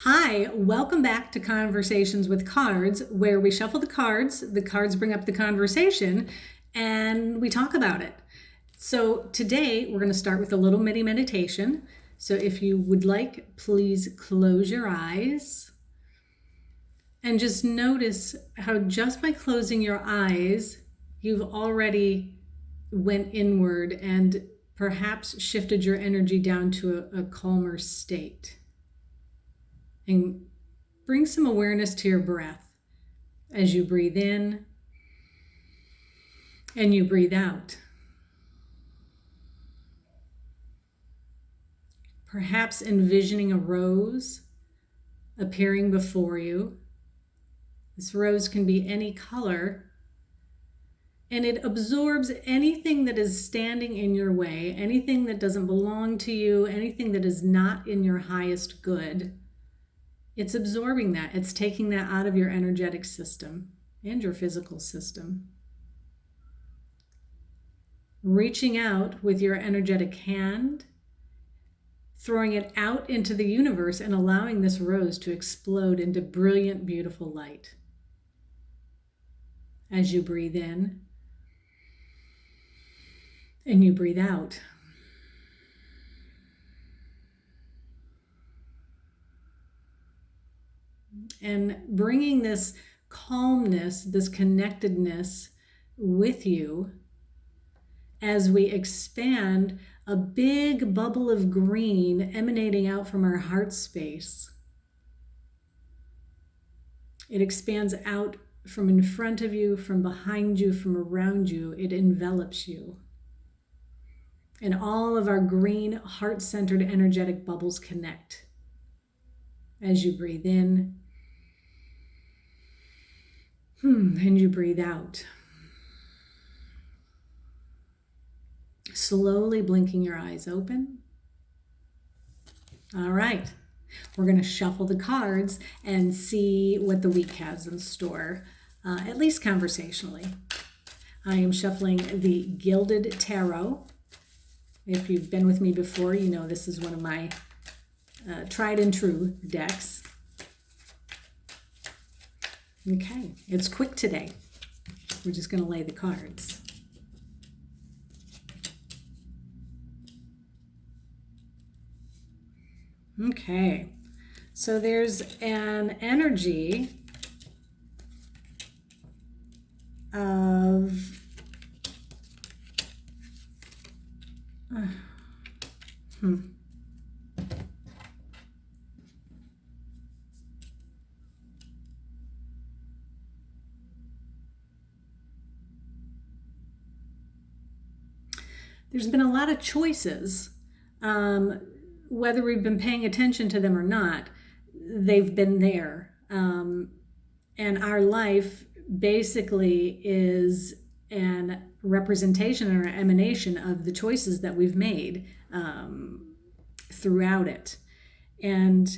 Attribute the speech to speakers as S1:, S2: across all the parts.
S1: Hi, welcome back to Conversations with Cards, where we shuffle the cards bring up the conversation, and we talk about it. So today we're going to start with a little mini meditation. So if you would like, please close your eyes and just notice how just by closing your eyes, you've already went inward and perhaps shifted your energy down to a calmer state. And bring some awareness to your breath as you breathe in and you breathe out. Perhaps envisioning a rose appearing before you. This rose can be any color, and it absorbs anything that is standing in your way, anything that doesn't belong to you, anything that is not in your highest good. It's absorbing that. It's taking that out of your energetic system and your physical system. Reaching out with your energetic hand, throwing it out into the universe and allowing this rose to explode into brilliant, beautiful light. As you breathe in and you breathe out. And bringing this calmness, this connectedness with you as we expand a big bubble of green emanating out from our heart space. It expands out from in front of you, from behind you, from around you. It envelops you. And all of our green, heart-centered, energetic bubbles connect. As you breathe in, and you breathe out. Slowly blinking your eyes open. All right, we're going to shuffle the cards and see what the week has in store, at least conversationally. I am shuffling the Gilded Tarot. If you've been with me before, you know this is one of my tried and true decks. Okay, it's quick today. We're just going to lay the cards. Okay, so there's an energy of There's been a lot of choices, whether we've been paying attention to them or not, they've been there. And our life basically is an representation or an emanation of the choices that we've made throughout it. And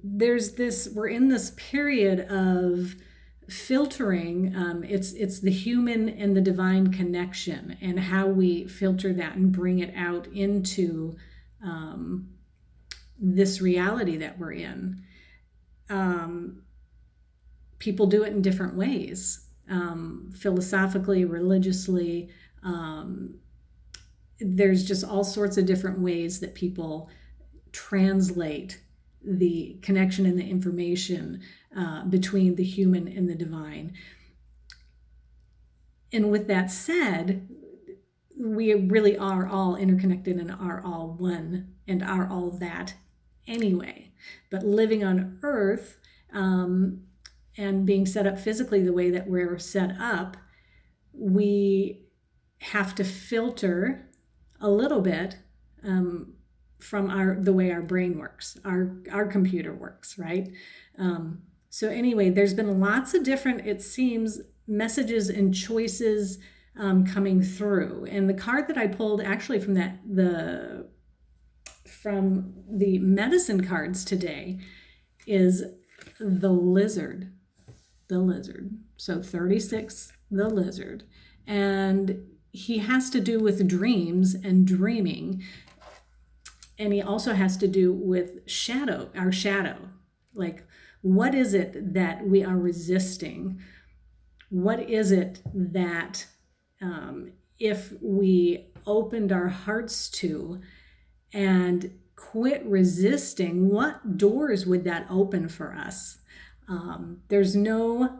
S1: we're in this period of filtering. It's the human and the divine connection and how we filter that and bring it out into this reality that we're in. People do it in different ways, philosophically, religiously. There's just all sorts of different ways that people translate the connection and the information between the human and the divine. And with that said, we really are all interconnected and are all one and are all that anyway. But living on Earth and being set up physically the way that we're set up, we have to filter a little bit from the way our brain works, our computer works, right? So anyway, there's been lots of different, it seems, messages and choices coming through. And the card that I pulled actually from the medicine cards today is the Lizard. The Lizard. So 36, the Lizard. And he has to do with dreams and dreaming. And he also has to do with our shadow. Like, what is it that we are resisting? What is it that if we opened our hearts to and quit resisting, what doors would that open for us? There's no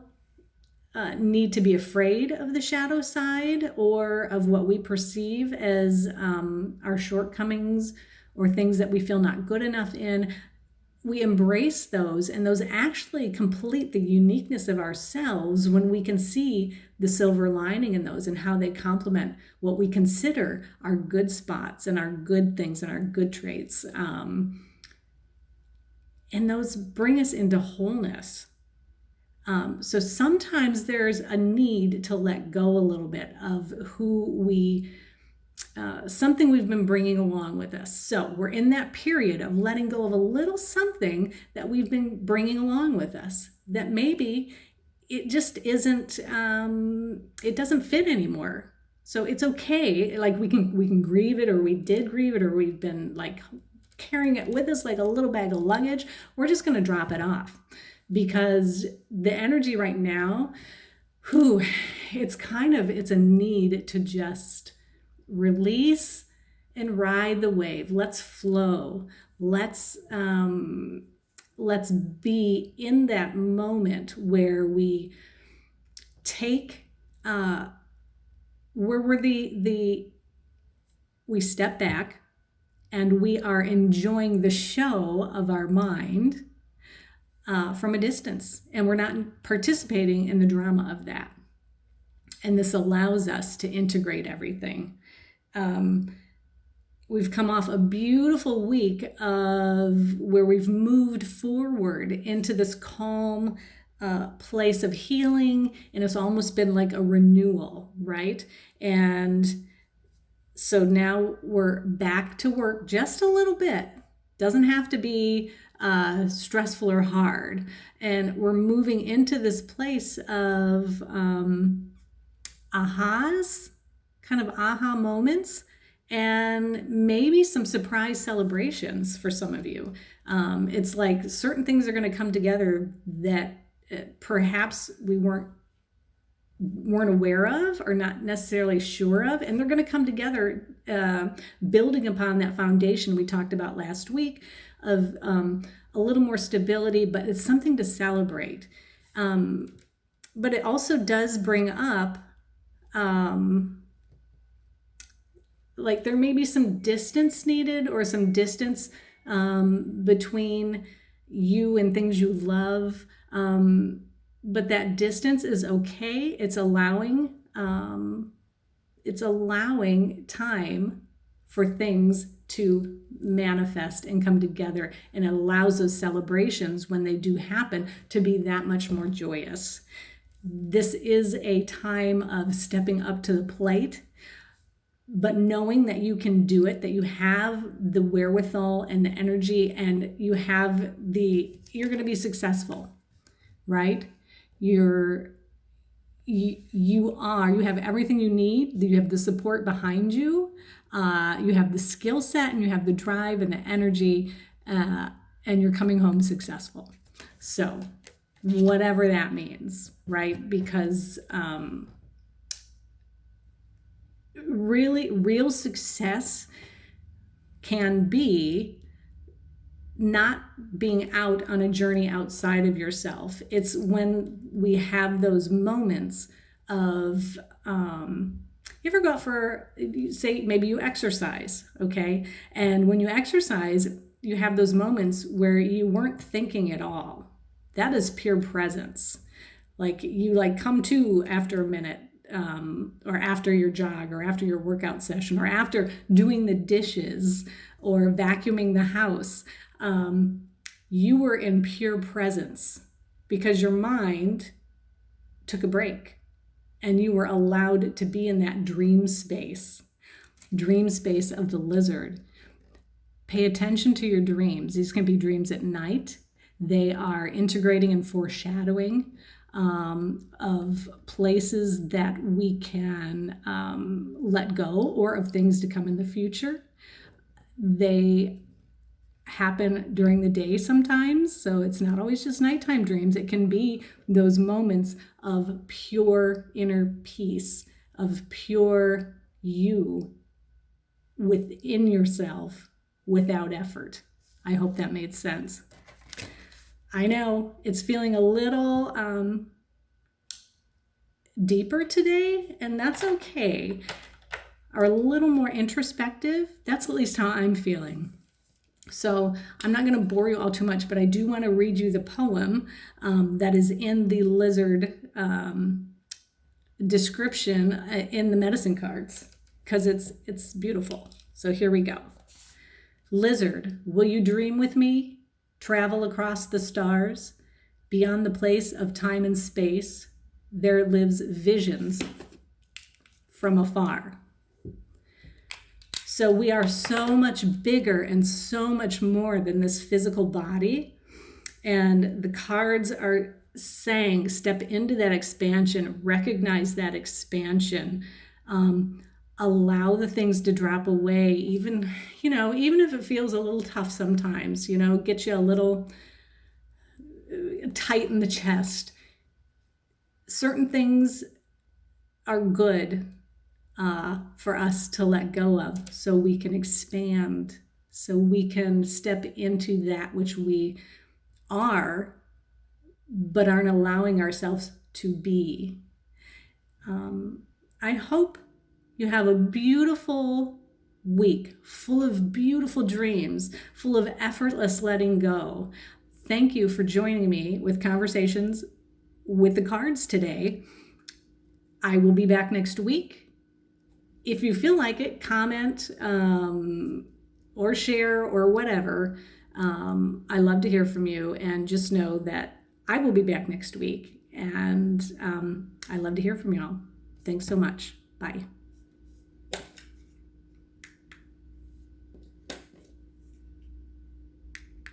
S1: need to be afraid of the shadow side or of what we perceive as our shortcomings or things that we feel not good enough in. We embrace those, and those actually complete the uniqueness of ourselves when we can see the silver lining in those and how they complement what we consider our good spots and our good things and our good traits. And those bring us into wholeness. So sometimes there's a need to let go a little bit of something we've been bringing along with us. So we're in that period of letting go of a little something that we've been bringing along with us that maybe it just isn't, it doesn't fit anymore. So it's okay. Like we can grieve it, or we did grieve it, or we've been like carrying it with us like a little bag of luggage. We're just going to drop it off. Because the energy right now, it's a need to just release and ride the wave. Let's flow. Let's be in that moment where we take we step back and we are enjoying the show of our mind from a distance, and we're not participating in the drama of that. And this allows us to integrate everything. We've come off a beautiful week of where we've moved forward into this calm place of healing, and it's almost been like a renewal, right? And so now we're back to work just a little bit. Doesn't have to be stressful or hard. And we're moving into this place of ahas, kind of aha moments, and maybe some surprise celebrations for some of you. It's like certain things are going to come together that perhaps we weren't aware of or not necessarily sure of, and they're going to come together building upon that foundation we talked about last week of a little more stability, but it's something to celebrate. But it also does bring up like there may be some distance needed, or some distance between you and things you love. But that distance is okay. It's allowing time for things to manifest and come together, and it allows those celebrations, when they do happen, to be that much more joyous. This is a time of stepping up to the plate, but knowing that you can do it, that you have the wherewithal and the energy, and you're going to be successful, right? You have everything you need. You have the support behind you. You have the skill set, and you have the drive and the energy, and you're coming home successful. So whatever that means, right? Because really real success can be not being out on a journey outside of yourself. It's when we have those moments of, you ever go out for, say, maybe you exercise, okay? And when you exercise, you have those moments where you weren't thinking at all. That is pure presence. Like you come to after a minute, or after your jog, or after your workout session, or after doing the dishes or vacuuming the house. You were in pure presence because your mind took a break and you were allowed to be in that dream space of the lizard. Pay attention to your dreams. These can be dreams at night. They are integrating and foreshadowing of places that we can let go, or of things to come in the future. They happen during the day sometimes. So it's not always just nighttime dreams. It can be those moments of pure inner peace, of pure you within yourself without effort. I hope that made sense. I know it's feeling a little deeper today, and that's okay. Or a little more introspective. That's at least how I'm feeling. So I'm not going to bore you all too much, but I do want to read you the poem that is in the lizard description in the medicine cards, because it's beautiful. So here we go. Lizard, will you dream with me? Travel across the stars? Beyond the place of time and space, there lives visions from afar. So we are so much bigger and so much more than this physical body. And the cards are saying, step into that expansion, recognize that expansion, allow the things to drop away, even if it feels a little tough sometimes, get you a little tight in the chest. Certain things are good for us to let go of, so we can expand, so we can step into that which we are, but aren't allowing ourselves to be. I hope you have a beautiful week full of beautiful dreams, full of effortless letting go. Thank you for joining me with Conversations with the Cards today. I will be back next week. If you feel like it, comment or share or whatever. I love to hear from you, and just know that I will be back next week, and I love to hear from y'all. Thanks so much. Bye.